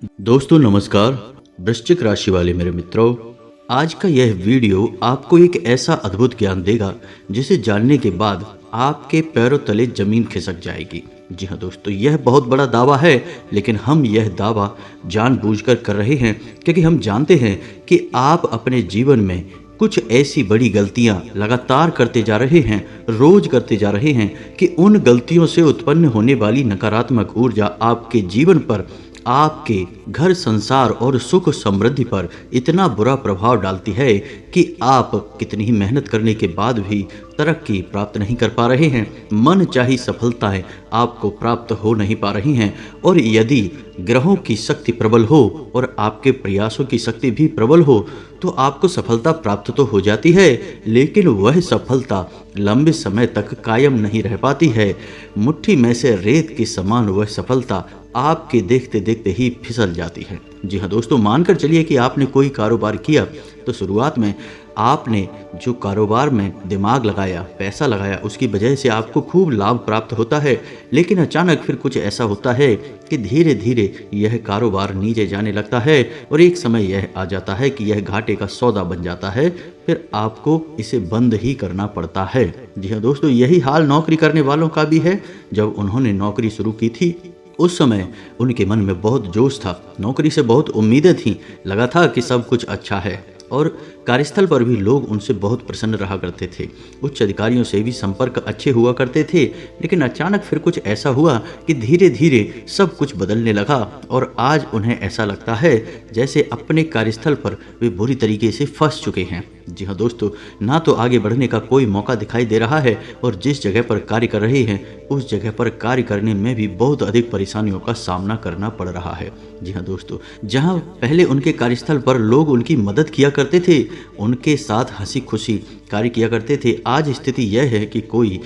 दोस्तों नमस्कार। वृश्चिक राशि वाले मेरे मित्रों, आज का यह वीडियो आपको एक ऐसा अद्भुत ज्ञान देगा जिसे जानने के बाद आपके पैरों तले जमीन खिसक जाएगी। जी हाँ दोस्तों, यह बहुत बड़ा दावा है, लेकिन हम यह दावा जानबूझकर कर रहे हैं क्योंकि हम जानते हैं कि आप अपने जीवन में कुछ ऐसी बड़ी गलतियां लगातार करते जा रहे हैं, रोज करते जा रहे हैं कि उन गलतियों से उत्पन्न होने वाली नकारात्मक ऊर्जा आपके जीवन पर, आपके घर संसार और सुख समृद्धि पर इतना बुरा प्रभाव डालती है कि आप कितनी ही मेहनत करने के बाद भी तरक्की प्राप्त नहीं कर पा रहे हैं। मन चाही सफलताएं आपको प्राप्त हो नहीं पा रही हैं, और यदि ग्रहों की शक्ति प्रबल हो और आपके प्रयासों की शक्ति भी प्रबल हो तो आपको सफलता प्राप्त तो हो जाती है, लेकिन वह सफलता लंबे समय तक कायम नहीं रह पाती है। मुट्ठी में से रेत के समान वह सफलता आपके देखते देखते ही फिसल जाती है। जी हाँ दोस्तों, मानकर चलिए कि आपने कोई कारोबार किया तो शुरुआत में आपने जो कारोबार में दिमाग लगाया, पैसा लगाया, उसकी वजह से आपको खूब लाभ प्राप्त होता है, लेकिन अचानक फिर कुछ ऐसा होता है कि धीरे धीरे यह कारोबार नीचे जाने लगता है और एक समय यह आ जाता है कि यह घाटे का सौदा बन जाता है, फिर आपको इसे बंद ही करना पड़ता है। जी हाँ दोस्तों, यही हाल नौकरी करने वालों का भी है। जब उन्होंने नौकरी शुरू की थी उस समय उनके मन में बहुत जोश था, नौकरी से बहुत उम्मीदें थीं, लगा था कि सब कुछ अच्छा है और कार्यस्थल पर भी लोग उनसे बहुत प्रसन्न रहा करते थे, उच्च अधिकारियों से भी संपर्क अच्छे हुआ करते थे। लेकिन अचानक फिर कुछ ऐसा हुआ कि धीरे धीरे सब कुछ बदलने लगा और आज उन्हें ऐसा लगता है जैसे अपने कार्यस्थल पर वे बुरी तरीके से फंस चुके हैं। जी हाँ दोस्तों, ना तो आगे बढ़ने का कोई मौका दिखाई दे रहा है और जिस जगह पर कार्य कर रहे हैं उस जगह पर कार्य करने में भी बहुत अधिक परेशानियों का सामना करना पड़ रहा है। जी हाँ दोस्तों, जहाँ पहले उनके कार्यस्थल पर लोग उनकी मदद किया करते थे, उनके साथ हंसी खुशी कार्य किया करते थे, आज स्थिति यह है कि कोई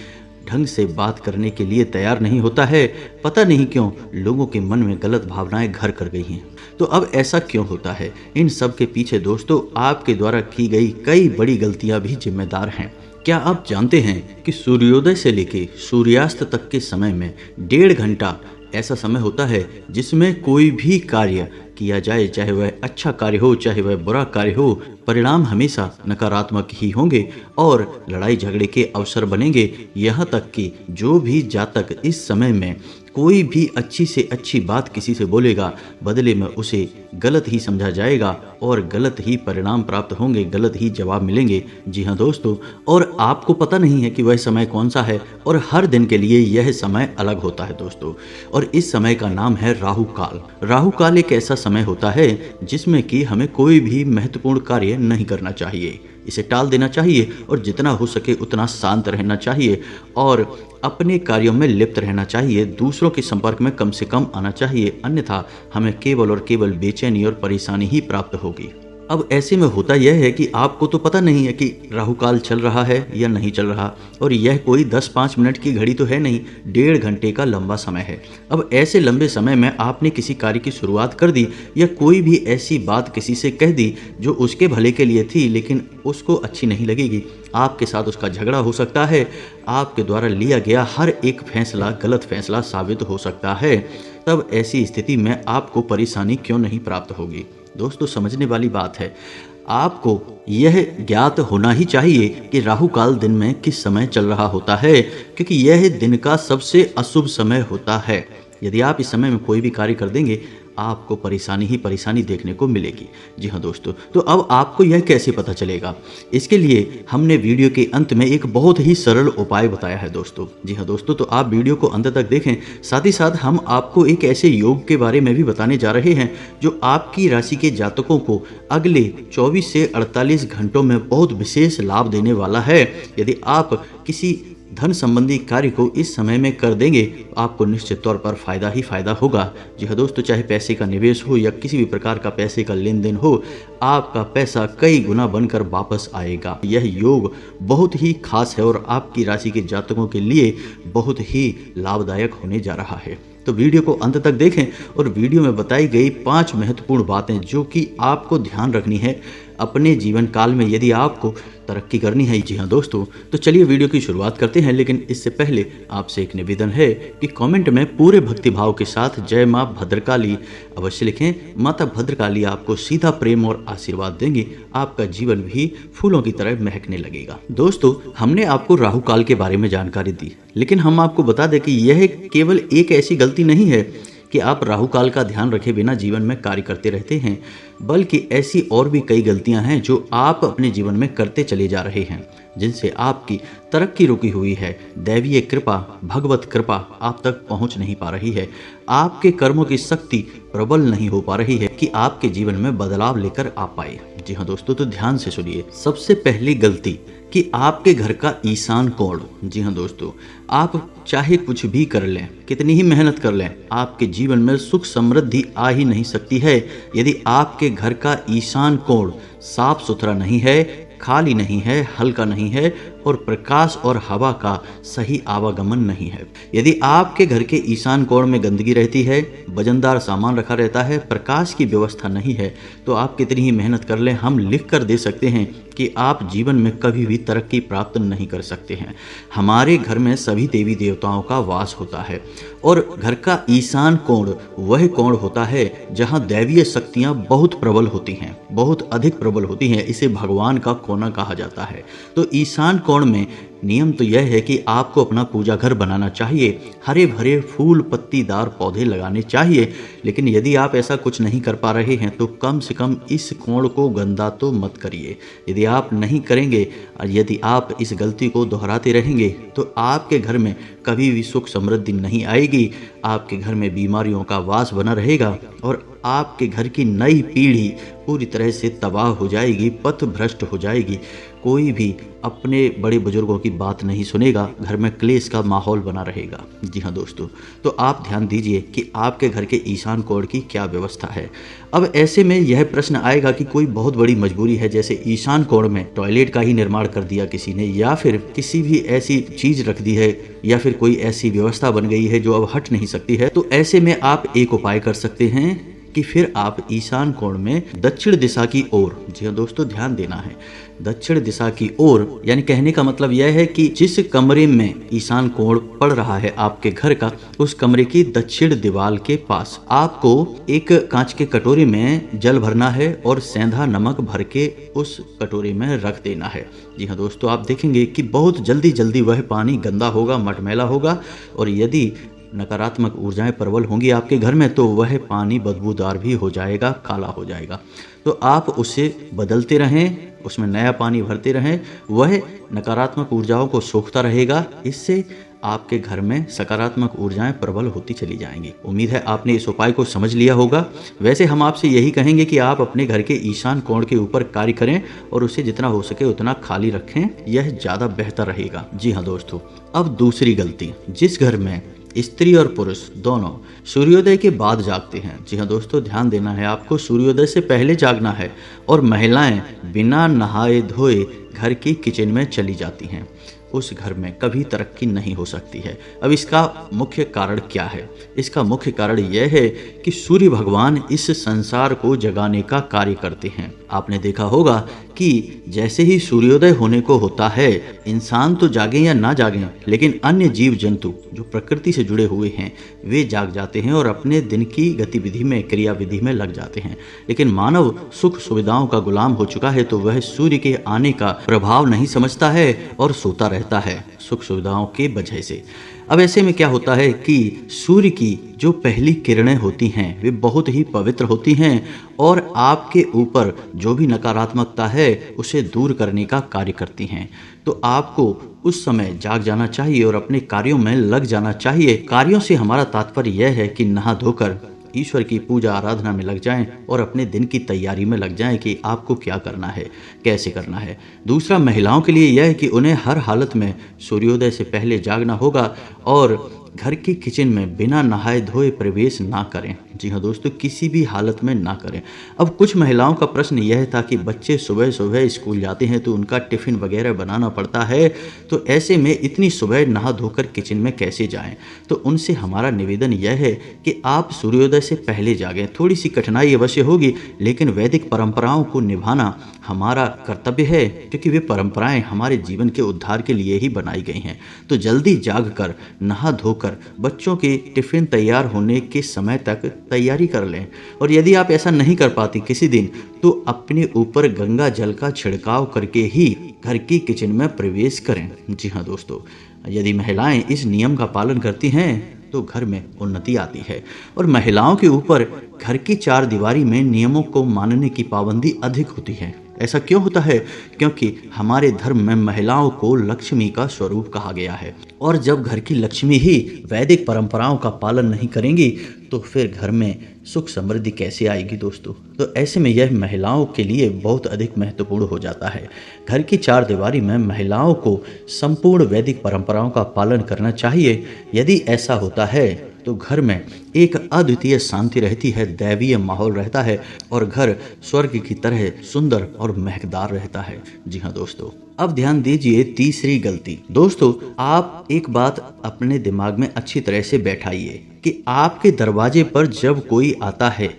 ढंग से बात करने के लिए तैयार नहीं होता है। पता नहीं क्यों लोगों के मन में गलत भावनाएं घर कर गई हैं। तो अब ऐसा क्यों होता है? इन सब के पीछे दोस्तों आपके द्वारा की गई कई बड़ी गलतियां भी जिम्मेदार हैं। क्या आप जानते हैं कि सूर्योदय से लेकर सूर्यास्त तक के समय में 1.5 घंटा ऐसा समय होता है जिसमें कोई भी कार्य किया जाए, चाहे वह अच्छा कार्य हो चाहे वह बुरा कार्य हो, परिणाम हमेशा नकारात्मक ही होंगे और लड़ाई झगड़े के अवसर बनेंगे। यहाँ तक कि जो भी जातक इस समय में कोई भी अच्छी से अच्छी बात किसी से बोलेगा, बदले में उसे गलत ही समझा जाएगा और गलत ही परिणाम प्राप्त होंगे, गलत ही जवाब मिलेंगे। जी हाँ दोस्तों, और आपको पता नहीं है कि वह समय कौन सा है, और हर दिन के लिए यह समय अलग होता है दोस्तों। और इस समय का नाम है राहु काल। राहु काल एक ऐसा समय होता है जिसमें कि हमें कोई भी महत्वपूर्ण कार्य नहीं करना चाहिए, इसे टाल देना चाहिए और जितना हो सके उतना शांत रहना चाहिए और अपने कार्यों में लिप्त रहना चाहिए। दूसरों के संपर्क में कम से कम आना चाहिए, अन्यथा हमें केवल और केवल बेचैनी और परेशानी ही प्राप्त होगी। अब ऐसे में होता यह है कि आपको तो पता नहीं है कि राहु काल चल रहा है या नहीं चल रहा, और यह कोई 10-5 मिनट की घड़ी तो है नहीं, 1.5 घंटे का लंबा समय है। अब ऐसे लंबे समय में आपने किसी कार्य की शुरुआत कर दी या कोई भी ऐसी बात किसी से कह दी जो उसके भले के लिए थी लेकिन उसको अच्छी नहीं लगेगी, आपके साथ उसका झगड़ा हो सकता है, आपके द्वारा लिया गया हर एक फैसला गलत फैसला साबित हो सकता है। तब ऐसी स्थिति में आपको परेशानी क्यों नहीं प्राप्त होगी? दोस्तों समझने वाली बात है, आपको यह ज्ञात होना ही चाहिए कि राहु काल दिन में किस समय चल रहा होता है, क्योंकि यह दिन का सबसे अशुभ समय होता है। यदि आप इस समय में कोई भी कार्य कर देंगे आपको परेशानी ही परेशानी देखने को मिलेगी। जी हाँ दोस्तों, तो अब आपको यह कैसे पता चलेगा? इसके लिए हमने वीडियो के अंत में एक बहुत ही सरल उपाय बताया है दोस्तों। जी हाँ दोस्तों, तो आप वीडियो को अंत तक देखें। साथ ही साथ हम आपको एक ऐसे योग के बारे में भी बताने जा रहे हैं जो आपकी राशि के जातकों को अगले 24 से 48 घंटों में बहुत विशेष लाभ देने वाला है। यदि आप किसी धन संबंधी कार्य को इस समय में कर देंगे आपको निश्चित तौर पर फायदा ही फायदा होगा। जी हाँ दोस्तों, चाहे पैसे का निवेश हो या किसी भी प्रकार का पैसे का लेन देन हो, आपका पैसा कई गुना बनकर वापस आएगा। यह योग बहुत ही खास है और आपकी राशि के जातकों के लिए बहुत ही लाभदायक होने जा रहा है। तो वीडियो को अंत तक देखें और वीडियो में बताई गई 5 महत्वपूर्ण बातें जो कि आपको ध्यान रखनी है अपने जीवन काल में यदि आपको तरक्की करनी है। जी हाँ दोस्तों, तो चलिए वीडियो की शुरुआत करते हैं, लेकिन इससे पहले आपसे एक निवेदन है कि कमेंट में पूरे भक्तिभाव के साथ जय माँ भद्रकाली अवश्य लिखें। माता भद्रकाली आपको सीधा प्रेम और आशीर्वाद देंगी, आपका जीवन भी फूलों की तरह महकने लगेगा। दोस्तों, हमने आपको राहु काल के बारे में जानकारी दी, लेकिन हम आपको बता दें कि यह केवल एक ऐसी गलती नहीं है कि आप राहु काल का ध्यान रखे बिना जीवन में कार्य करते रहते हैं, बल्कि ऐसी और भी कई गलतियां हैं जो आप अपने जीवन में करते चले जा रहे हैं, जिनसे आपकी तरक्की रुकी हुई है। दैवीय कृपा, भगवत कृपा आप तक पहुंच नहीं पा रही है। आपके कर्मों की शक्ति प्रबल नहीं हो पा रही है कि आपके जीवन में बदलाव लेकर आ पाए। जी हाँ दोस्तों, तो ध्यान से सुनिए। सबसे पहली गलती कि आपके घर का ईशान कोण। जी हाँ दोस्तों, आप चाहे कुछ भी कर लें, कितनी ही मेहनत कर लें, आपके जीवन में सुख समृद्धि आ ही नहीं सकती है यदि आपके घर का ईशान कोण साफ सुथरा नहीं है, खाली नहीं है, हल्का नहीं है और प्रकाश और हवा का सही आवागमन नहीं है। यदि आपके घर के ईशान कोण में गंदगी रहती है, वजनदार सामान रखा रहता है, प्रकाश की व्यवस्था नहीं है, तो आप कितनी ही मेहनत कर लें, हम लिख कर दे सकते हैं कि आप जीवन में कभी भी तरक्की प्राप्त नहीं कर सकते हैं। हमारे घर में सभी देवी देवताओं का वास होता है और घर का ईशान कोण वह कोण होता है जहां दैवीय शक्तियां बहुत प्रबल होती हैं, बहुत अधिक प्रबल होती हैं। इसे भगवान का कोना कहा जाता है। तो ईशान कोण में नियम तो यह है कि आपको अपना पूजा घर बनाना चाहिए, हरे भरे फूल पत्तीदार पौधे लगाने चाहिए। लेकिन यदि आप ऐसा कुछ नहीं कर पा रहे हैं तो कम से कम इस कोण को गंदा तो मत करिए। यदि आप नहीं करेंगे और यदि आप इस गलती को दोहराते रहेंगे तो आपके घर में कभी भी सुख समृद्धि नहीं आएगी, आपके घर में बीमारियों का वास बना रहेगा और आपके घर की नई पीढ़ी पूरी तरह से तबाह हो जाएगी, पथ भ्रष्ट हो जाएगी। कोई भी अपने बड़े बुजुर्गों की बात नहीं सुनेगा, घर में क्लेश का माहौल बना रहेगा। जी हाँ दोस्तों, तो आप ध्यान दीजिए कि आपके घर के ईशान कोण की क्या व्यवस्था है। अब ऐसे में यह प्रश्न आएगा कि कोई बहुत बड़ी मजबूरी है, जैसे ईशान कोण में टॉयलेट का ही निर्माण कर दिया किसी ने, या फिर किसी भी ऐसी चीज रख दी है, या फिर कोई ऐसी व्यवस्था बन गई है जो अब हट नहीं सकती है। तो ऐसे में आप एक उपाय कर सकते हैं कि फिर आप ईशान कोण में दक्षिण दिशा की ओर, जी हाँ दोस्तों ध्यान देना है, दक्षिण दिशा की ओर, यानी कहने का मतलब यह है कि जिस कमरे में ईशान कोण पड़ रहा है आपके घर का, उस कमरे की दक्षिण दीवार के पास आपको एक कांच के कटोरे में जल भरना है और सेंधा नमक भर के उस कटोरे में रख देना है। जी हाँ दोस्तों, आप देखेंगे कि बहुत जल्दी जल्दी वह पानी गंदा होगा, मटमैला होगा और यदि नकारात्मक ऊर्जाएं प्रबल होंगी आपके घर में तो वह पानी बदबूदार भी हो जाएगा, काला हो जाएगा। तो आप उसे बदलते रहें, उसमें नया पानी भरते रहें, वह नकारात्मक ऊर्जाओं को सोखता रहेगा। इससे आपके घर में सकारात्मक ऊर्जाएं प्रबल होती चली जाएंगी। उम्मीद है आपने इस उपाय को समझ लिया होगा। वैसे हम आपसे यही कहेंगे कि आप अपने घर के ईशान कोण के ऊपर कार्य करें और उसे जितना हो सके उतना खाली रखें, यह ज़्यादा बेहतर रहेगा। जी हाँ दोस्तों, अब दूसरी गलती, जिस घर में स्त्री और पुरुष दोनों सूर्योदय के बाद जागते हैं। जी हाँ दोस्तों, ध्यान देना है, आपको सूर्योदय से पहले जागना है और महिलाएं बिना नहाए धोए घर की किचन में चली जाती हैं, उस घर में कभी तरक्की नहीं हो सकती है। अब इसका मुख्य कारण क्या है? इसका मुख्य कारण यह है कि सूर्य भगवान इस संसार को जगाने का कार्य करते हैं। आपने देखा होगा कि जैसे ही सूर्योदय होने को होता है, इंसान तो जागे या ना जागे, लेकिन अन्य जीव जंतु जो प्रकृति से जुड़े हुए हैं वे जाग जाते हैं और अपने दिन की गतिविधि में, क्रियाविधि में लग जाते हैं। लेकिन मानव सुख सुविधाओं का गुलाम हो चुका है, तो वह सूर्य के आने का प्रभाव नहीं समझता है और सोता रहता है सुख सुविधाओं के वजह से। अब ऐसे में क्या होता है कि सूर्य की जो पहली किरणें होती हैं वे बहुत ही पवित्र होती हैं और आपके ऊपर जो भी नकारात्मकता है उसे दूर करने का कार्य करती हैं। तो आपको उस समय जाग जाना चाहिए और अपने कार्यों में लग जाना चाहिए। कार्यों से हमारा तात्पर्य यह है कि नहा धोकर ईश्वर की पूजा आराधना में लग जाएं और अपने दिन की तैयारी में लग जाएं कि आपको क्या करना है, कैसे करना है। दूसरा, महिलाओं के लिए यह है कि उन्हें हर हालत में सूर्योदय से पहले जागना होगा और घर की किचन में बिना नहाए धोए प्रवेश ना करें। जी हाँ दोस्तों, किसी भी हालत में ना करें। अब कुछ महिलाओं का प्रश्न यह था कि बच्चे सुबह सुबह स्कूल जाते हैं तो उनका टिफ़िन वगैरह बनाना पड़ता है, तो ऐसे में इतनी सुबह नहा धोकर किचन में कैसे जाएं। तो उनसे हमारा निवेदन यह है कि आप सूर्योदय से पहले जागें। थोड़ी सी कठिनाई अवश्य होगी, लेकिन वैदिक परंपराओं को निभाना हमारा कर्तव्य है, क्योंकि वे परंपराएं हमारे जीवन के उद्धार के लिए ही बनाई गई हैं। तो जल्दी जाग कर नहा धोकर बच्चों के टिफ़िन तैयार होने के समय तक तैयारी कर लें। और यदि आप ऐसा नहीं कर पाती किसी दिन, तो अपने ऊपर गंगा जल का छिड़काव करके ही घर की किचन में प्रवेश करें। जी हाँ दोस्तों, यदि महिलाएं इस नियम का पालन करती हैं तो घर में उन्नति आती है। और महिलाओं के ऊपर घर की चार दीवारी में नियमों को मानने की पाबंदी अधिक होती है। ऐसा क्यों होता है? क्योंकि हमारे धर्म में महिलाओं को लक्ष्मी का स्वरूप कहा गया है, और जब घर की लक्ष्मी ही वैदिक परंपराओं का पालन नहीं करेंगी तो फिर घर में सुख समृद्धि कैसे आएगी दोस्तों। तो ऐसे में यह महिलाओं के लिए बहुत अधिक महत्वपूर्ण हो जाता है। घर की चार दीवारी में महिलाओं को संपूर्ण वैदिक परंपराओं का पालन करना चाहिए। यदि ऐसा होता है तो घर में एक अद्वितीय शांति रहती है, दैवीय माहौल रहता है और घर स्वर्ग की तरह सुंदर और महकदार रहता है। जी हाँ दोस्तों, अब ध्यान दीजिए तीसरी गलती। दोस्तों, आप एक बात अपने दिमाग में अच्छी तरह से बैठाइए कि आपके दरवाजे पर जब कोई आता है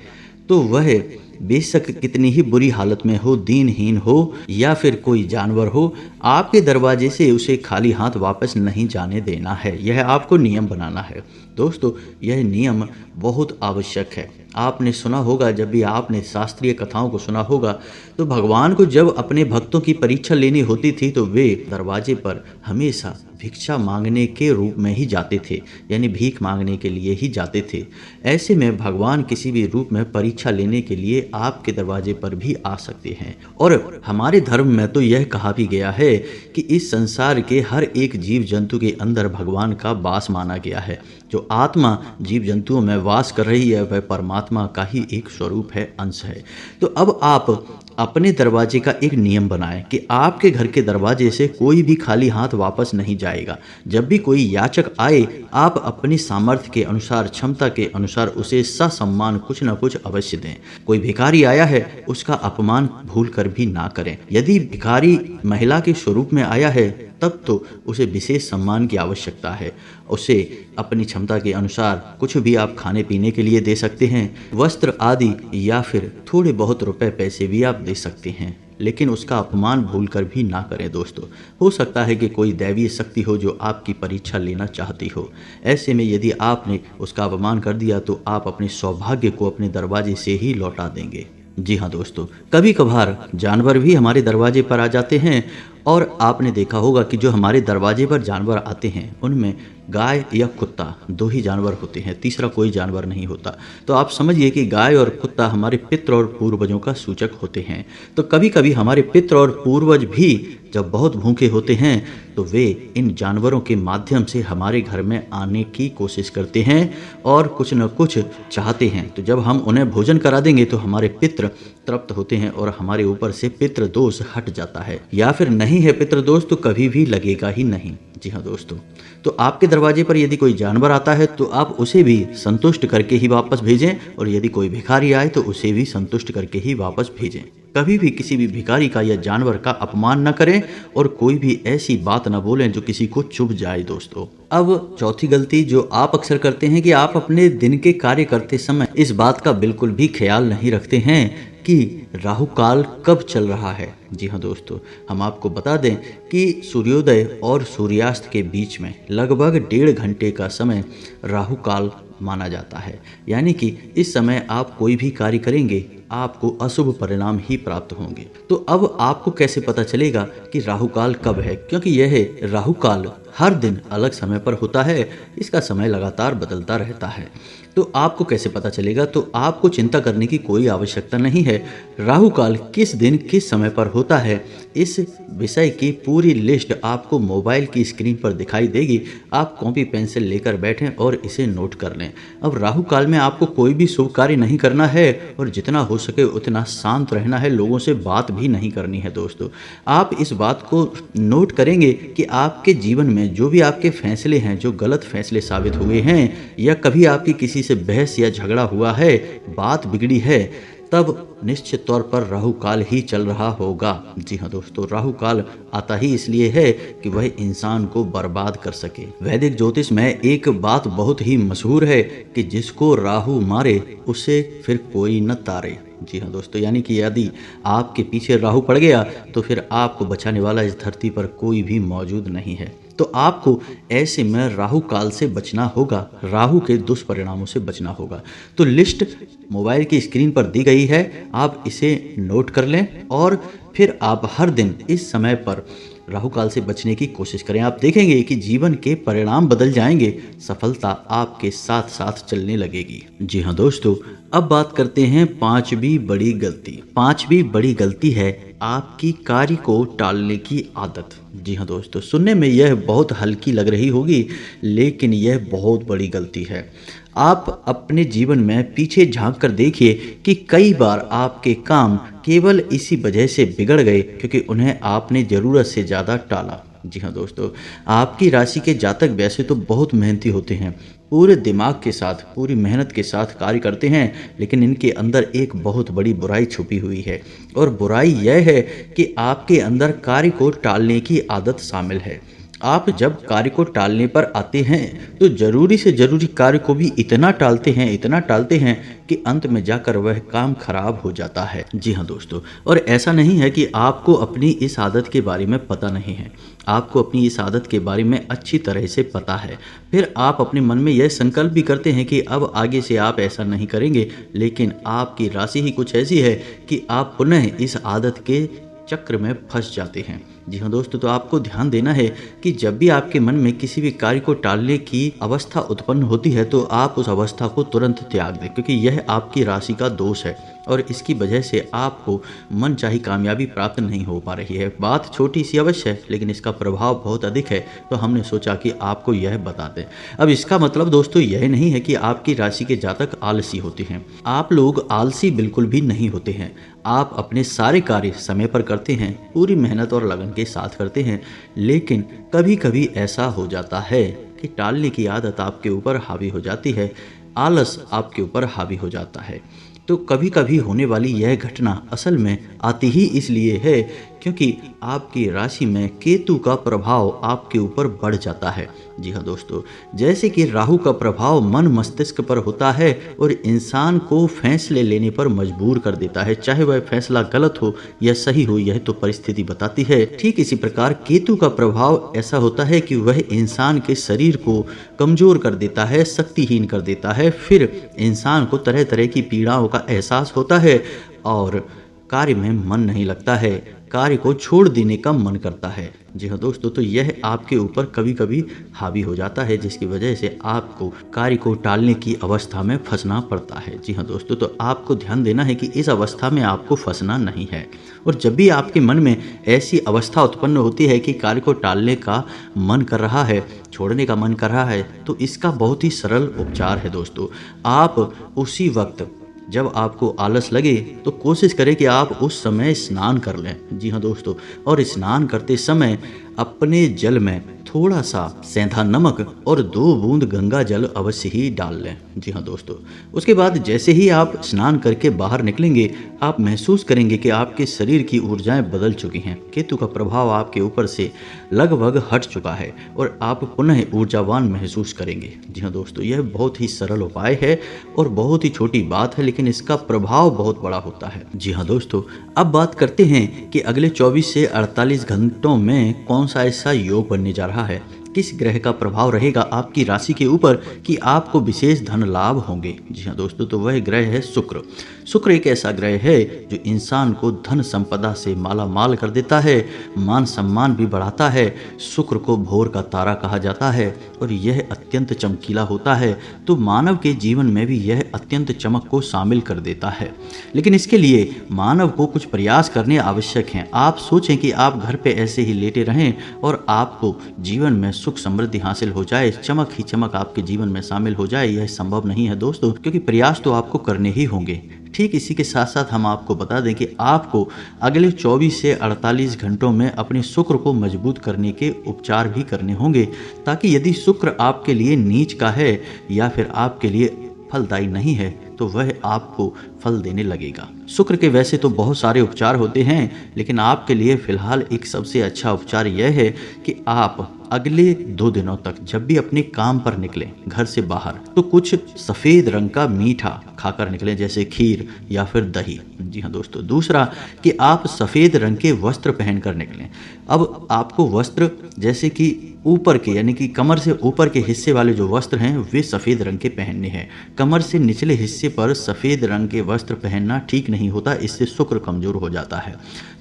तो वह बेशक कितनी ही बुरी हालत में हो, दीनहीन हो या फिर कोई जानवर हो, आपके दरवाजे से उसे खाली हाथ वापस नहीं जाने देना है। यह आपको नियम बनाना है। दोस्तों, यह नियम बहुत आवश्यक है। आपने सुना होगा, जब भी आपने शास्त्रीय कथाओं को सुना होगा, तो भगवान को जब अपने भक्तों की परीक्षा लेनी होती थी तो वे दरवाजे पर हमेशा भिक्षा मांगने के रूप में ही जाते थे, यानी भीख मांगने के लिए ही जाते थे। ऐसे में भगवान किसी भी रूप में परीक्षा लेने के लिए आपके दरवाजे पर भी आ सकते हैं। और हमारे धर्म में तो यह कहा भी गया है कि इस संसार के हर एक जीव जंतु के अंदर भगवान का वास माना गया है। जो आत्मा जीव जंतुओं में वास कर रही है वह परमात्मा का ही एक स्वरूप है, अंश है। तो अब आप अपने दरवाजे का एक नियम बनाएं कि आपके घर के दरवाजे से कोई भी खाली हाथ वापस नहीं जाएगा। जब भी कोई याचक आए, आप अपनी सामर्थ्य के अनुसार, क्षमता के अनुसार उसे ससम्मान कुछ न कुछ अवश्य दें। कोई भिखारी आया है, उसका अपमान भूल कर भी ना करें। यदि भिखारी महिला के स्वरूप में आया है तब तो उसे विशेष सम्मान की आवश्यकता है। उसे अपनी क्षमता के अनुसार कुछ भी आप खाने पीने के लिए दे सकते हैं, वस्त्र आदि, या फिर थोड़े बहुत रुपए पैसे भी आप दे सकते हैं, लेकिन उसका अपमान भूल कर भी ना करें दोस्तों। हो सकता है कि कोई दैवीय शक्ति हो जो आपकी परीक्षा लेना चाहती हो। ऐसे में यदि आपने उसका अपमान कर दिया तो आप अपने सौभाग्य को अपने दरवाजे से ही लौटा देंगे। जी हाँ दोस्तों, कभी कभार जानवर भी हमारे दरवाजे पर आ जाते हैं, और आपने देखा होगा कि जो हमारे दरवाजे पर जानवर आते हैं उनमें गाय या कुत्ता, दो ही जानवर होते हैं, तीसरा कोई जानवर नहीं होता। तो आप समझिए कि गाय और कुत्ता हमारे पितृ और पूर्वजों का सूचक होते हैं। तो कभी कभी हमारे पितृ और पूर्वज भी जब बहुत भूखे होते हैं तो वे इन जानवरों के माध्यम से हमारे घर में आने की कोशिश करते हैं और कुछ न कुछ चाहते हैं। तो जब हम उन्हें भोजन करा देंगे तो हमारे पितृ तृप्त होते हैं और हमारे ऊपर से पितृ दोष हट जाता है। या फिर नहीं है पितृ दोष तो कभी भी लगेगा ही नहीं। जी हाँ दोस्तों, तो आपके दरवाजे पर यदि कोई जानवर आता है तो आप उसे भी संतुष्ट करके ही वापस भेजें, और यदि कोई भिखारी आए तो उसे भी संतुष्ट करके ही वापस भेजें। कभी भी किसी भी भिखारी का या जानवर का अपमान न करें और कोई भी ऐसी बात न बोलें जो किसी को चुभ जाए दोस्तों। अब चौथी गलती जो आप अक्सर करते हैं कि आप अपने दिन के कार्य करते समय इस बात का बिल्कुल भी ख्याल नहीं रखते हैं कि राहु काल कब चल रहा है। जी हाँ दोस्तों, हम आपको बता दें कि सूर्योदय और सूर्यास्त के बीच में लगभग 1.5 घंटे का समय राहु काल माना जाता है। यानी कि इस समय आप कोई भी कार्य करेंगे आपको अशुभ परिणाम ही प्राप्त होंगे। तो अब आपको कैसे पता चलेगा कि राहु काल कब है? क्योंकि यह राहु काल हर दिन अलग समय पर होता है, इसका समय लगातार बदलता रहता है। तो आपको कैसे पता चलेगा? तो आपको चिंता करने की कोई आवश्यकता नहीं है। राहु काल किस दिन किस समय पर होता है, इस विषय की पूरी लिस्ट आपको मोबाइल की स्क्रीन पर दिखाई देगी। आप कॉपी पेंसिल लेकर बैठें और इसे नोट कर लें। अब राहु काल में आपको कोई भी शुभ कार्य नहीं करना है और जितना हो सके उतना शांत रहना है, लोगों से बात भी नहीं करनी है दोस्तों। आप इस बात को नोट करेंगे कि आपके जीवन में हैं जो भी आपके फैसले हैं, जो गलत फैसले साबित हुए हैं या कभी आपकी किसी से बहस या झगड़ा हुआ है, बात बिगड़ी है, तब निश्चित तौर पर राहु काल ही चल रहा होगा। जी हाँ दोस्तों, राहु काल आता ही इसलिए है कि वह इंसान को बर्बाद कर सके। वैदिक ज्योतिष में एक बात बहुत ही मशहूर है कि जिसको राहु मारे उसे फिर कोई न तारे। जी हाँ दोस्तों, यानी कि यदि आपके पीछे राहु पड़ गया तो फिर आपको बचाने वाला इस धरती पर कोई भी मौजूद नहीं है। तो आपको ऐसे में राहु काल से बचना होगा, राहु के दुष्परिणामों से बचना होगा। तो लिस्ट मोबाइल की स्क्रीन पर दी गई है, आप इसे नोट कर लें और फिर आप हर दिन इस समय पर राहु काल से बचने की कोशिश करें। आप देखेंगे कि जीवन के परिणाम बदल जाएंगे, सफलता आपके साथ साथ चलने लगेगी। जी हाँ दोस्तों, अब बात करते हैं पांचवी बड़ी गलती। पांचवी बड़ी गलती है आपकी कार्य को टालने की आदत। जी हाँ दोस्तों, सुनने में यह बहुत हल्की लग रही होगी, लेकिन यह बहुत बड़ी गलती है। आप अपने जीवन में पीछे झांक कर देखिए कि कई बार आपके काम केवल इसी वजह से बिगड़ गए क्योंकि उन्हें आपने ज़रूरत से ज़्यादा टाला। जी हाँ दोस्तों, आपकी राशि के जातक वैसे तो बहुत मेहनती होते हैं, पूरे दिमाग के साथ, पूरी मेहनत के साथ कार्य करते हैं, लेकिन इनके अंदर एक बहुत बड़ी बुराई छुपी हुई है और बुराई यह है कि आपके अंदर कार्य को टालने की आदत शामिल है। आप जब कार्य को टालने पर आते हैं तो जरूरी से जरूरी कार्य को भी इतना टालते हैं, इतना टालते हैं कि अंत में जाकर वह काम खराब हो जाता है। जी हाँ दोस्तों, और ऐसा नहीं है कि आपको अपनी इस आदत के बारे में पता नहीं है, आपको अपनी इस आदत के बारे में अच्छी तरह से पता है। फिर आप अपने मन में यह संकल्प भी करते हैं कि अब आगे से आप ऐसा नहीं करेंगे, लेकिन आपकी राशि ही कुछ ऐसी है कि आप पुनः इस आदत के चक्र में फंस जाते हैं। जी हाँ दोस्तों, तो आपको ध्यान देना है कि जब भी आपके मन में किसी भी कार्य को टालने की अवस्था उत्पन्न होती है तो आप उस अवस्था को तुरंत त्याग दें, क्योंकि यह आपकी राशि का दोष है और इसकी वजह से आपको मनचाही कामयाबी प्राप्त नहीं हो पा रही है। बात छोटी सी अवश्य है, लेकिन इसका प्रभाव बहुत अधिक है, तो हमने सोचा कि आपको यह बता दें। अब इसका मतलब दोस्तों यह नहीं है कि आपकी राशि के जातक आलसी होते हैं। आप लोग आलसी बिल्कुल भी नहीं होते हैं। आप अपने सारे कार्य समय पर करते हैं, पूरी मेहनत और लगन के साथ करते हैं, लेकिन कभी कभी ऐसा हो जाता है कि टालने की आदत आपके ऊपर हावी हो जाती है, आलस आपके ऊपर हावी हो जाता है। तो कभी कभी होने वाली यह घटना असल में आती ही इसलिए है क्योंकि आपकी राशि में केतु का प्रभाव आपके ऊपर बढ़ जाता है। जी हाँ दोस्तों, जैसे कि राहु का प्रभाव मन मस्तिष्क पर होता है और इंसान को फैसले लेने पर मजबूर कर देता है, चाहे वह फैसला गलत हो या सही हो, यह तो परिस्थिति बताती है। ठीक इसी प्रकार केतु का प्रभाव ऐसा होता है कि वह इंसान के शरीर को कमजोर कर देता है, शक्तिहीन कर देता है। फिर इंसान को तरह तरह की पीड़ाओं का एहसास होता है और कार्य में मन नहीं लगता है, कार्य को छोड़ देने का मन करता है। जी हाँ दोस्तों, तो यह आपके ऊपर कभी कभी हावी हो जाता है, जिसकी वजह से आपको कार्य को टालने की अवस्था में फंसना पड़ता है। जी हाँ दोस्तों, तो आपको ध्यान देना है कि इस अवस्था में आपको फंसना नहीं है। और जब भी आपके मन में ऐसी अवस्था उत्पन्न होती है कि कार्य को टालने का मन कर रहा है, छोड़ने का मन कर रहा है, तो इसका बहुत ही सरल उपचार है दोस्तों। आप उसी वक्त जब आपको आलस लगे तो कोशिश करें कि आप उस समय स्नान कर लें। जी हाँ दोस्तों, और स्नान करते समय अपने जल में थोड़ा सा सेंधा नमक और 2 बूंद गंगा जल अवश्य ही डाल लें। जी हाँ दोस्तों, उसके बाद जैसे ही आप स्नान करके बाहर निकलेंगे, आप महसूस करेंगे कि आपके शरीर की ऊर्जाएं बदल चुकी हैं, केतु का प्रभाव आपके ऊपर से लगभग हट चुका है और आप पुनः ऊर्जावान महसूस करेंगे। जी हाँ दोस्तों, यह बहुत ही सरल उपाय है और बहुत ही छोटी बात है, लेकिन इसका प्रभाव बहुत बड़ा होता है। जी हाँ दोस्तों, अब बात करते हैं कि अगले 24 से 48 घंटों में कौन सा ऐसा योग बनने जा रहा है, किस ग्रह का प्रभाव रहेगा आपकी राशि के ऊपर कि आपको विशेष धन लाभ होंगे। जी हाँ दोस्तों, तो वह ग्रह है शुक्र। शुक्र एक ऐसा ग्रह है जो इंसान को धन संपदा से माला माल कर देता है, मान सम्मान भी बढ़ाता है। शुक्र को भोर का तारा कहा जाता है और यह अत्यंत चमकीला होता है, तो मानव के जीवन में भी यह अत्यंत चमक को शामिल कर देता है। लेकिन इसके लिए मानव को कुछ प्रयास करने आवश्यक हैं। आप सोचें कि आप घर पे ऐसे ही लेटे रहें और आपको जीवन में सुख समृद्धि हासिल हो जाए, चमक ही चमक आपके जीवन में शामिल हो जाए, यह संभव नहीं है दोस्तों, क्योंकि प्रयास तो आपको करने ही होंगे। ठीक इसी के साथ साथ हम आपको बता दें कि आपको अगले 24 से 48 घंटों में अपने शुक्र को मजबूत करने के उपचार भी करने होंगे, ताकि यदि शुक्र आपके लिए नीच का है या फिर आपके लिए फलदायी नहीं है तो वह आपको फल देने लगेगा। शुक्र के वैसे तो बहुत सारे उपचार होते हैं, लेकिन आपके लिए फिलहाल एक सबसे अच्छा उपचार यह है कि आप अगले 2 दिनों तक जब भी अपने काम पर निकलें घर से बाहर, तो कुछ सफ़ेद रंग का मीठा खाकर निकलें, जैसे खीर या फिर दही। जी हाँ दोस्तों, दूसरा कि आप सफ़ेद रंग के वस्त्र पहनकर निकलें। अब आपको वस्त्र जैसे कि ऊपर के यानी कि कमर से ऊपर के हिस्से वाले जो वस्त्र हैं वे सफ़ेद रंग के पहनने हैं। कमर से निचले हिस्से पर सफ़ेद रंग के वस्त्र पहनना ठीक नहीं होता, इससे शुक्र कमज़ोर हो जाता है।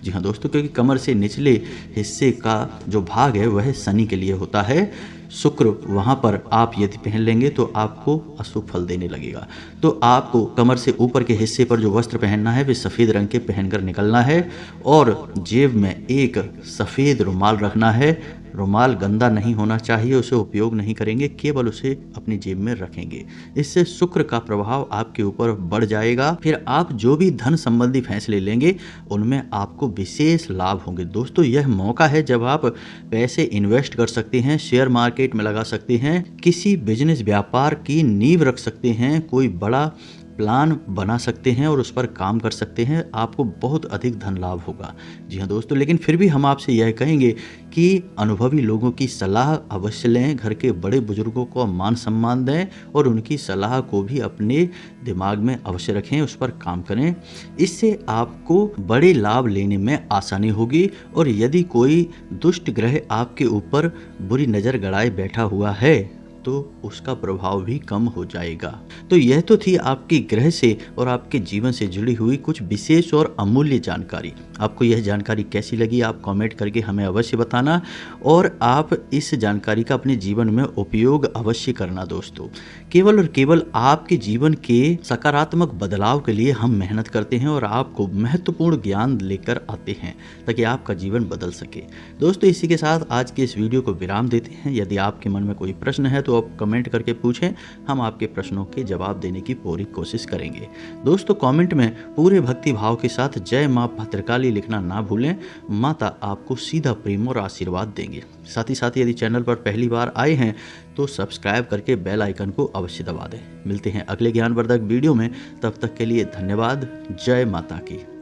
जी हाँ दोस्तों, क्योंकि कमर से निचले हिस्से का जो भाग है वह शनि के लिए होता है। शुक्र वहाँ पर आप यदि पहन लेंगे तो आपको अशुभ फल देने लगेगा। तो आपको कमर से ऊपर के हिस्से पर जो वस्त्र पहनना है वे सफ़ेद रंग के पहनकर निकलना है और जेब में एक सफ़ेद रुमाल रखना है। रुमाल गंदा नहीं होना चाहिए, उसे उपयोग नहीं करेंगे, केवल उसे अपनी जेब में रखेंगे। इससे शुक्र का प्रभाव आपके ऊपर बढ़ जाएगा। फिर आप जो भी धन संबंधी फैसले लेंगे उनमें आपको विशेष लाभ होंगे। दोस्तों, यह मौका है जब आप पैसे इन्वेस्ट कर सकते हैं, शेयर मार्केट में लगा सकते हैं, किसी बिजनेस व्यापार की नींव रख सकते हैं, कोई बड़ा प्लान बना सकते हैं और उस पर काम कर सकते हैं। आपको बहुत अधिक धन लाभ होगा। जी हाँ दोस्तों, लेकिन फिर भी हम आपसे यह कहेंगे कि अनुभवी लोगों की सलाह अवश्य लें, घर के बड़े बुजुर्गों को मान सम्मान दें और उनकी सलाह को भी अपने दिमाग में अवश्य रखें, उस पर काम करें। इससे आपको बड़े लाभ लेने में आसानी होगी और यदि कोई दुष्ट ग्रह आपके ऊपर बुरी नज़र गड़ाए बैठा हुआ है तो उसका प्रभाव भी कम हो जाएगा। तो यह तो थी आपकी ग्रह से और आपके जीवन से जुड़ी हुई कुछ विशेष और अमूल्य जानकारी। आपको यह जानकारी कैसी लगी आप कमेंट करके हमें अवश्य बताना और आप इस जानकारी का अपने जीवन में उपयोग अवश्य करना। दोस्तों, केवल और केवल आपके जीवन के सकारात्मक बदलाव के लिए हम मेहनत करते हैं और आपको महत्वपूर्ण ज्ञान लेकर आते हैं ताकि आपका जीवन बदल सके। दोस्तों, इसी के साथ आज के इस वीडियो को विराम देते हैं। यदि आपके मन में कोई प्रश्न है तो आप कमेंट करके पूछें, हम आपके प्रश्नों के जवाब देने की पूरी कोशिश करेंगे। दोस्तों, कमेंट में पूरे भक्ति भाव के साथ जय मां भद्रकाली लिखना ना भूलें। माता आपको सीधा प्रेम और आशीर्वाद देंगे। साथ ही साथ यदि चैनल पर पहली बार आए हैं तो सब्सक्राइब करके बेल आइकन को अवश्य दबा दें। मिलते हैं अगले ज्ञानवर्धक वीडियो में, तब तक के लिए धन्यवाद। जय माता की।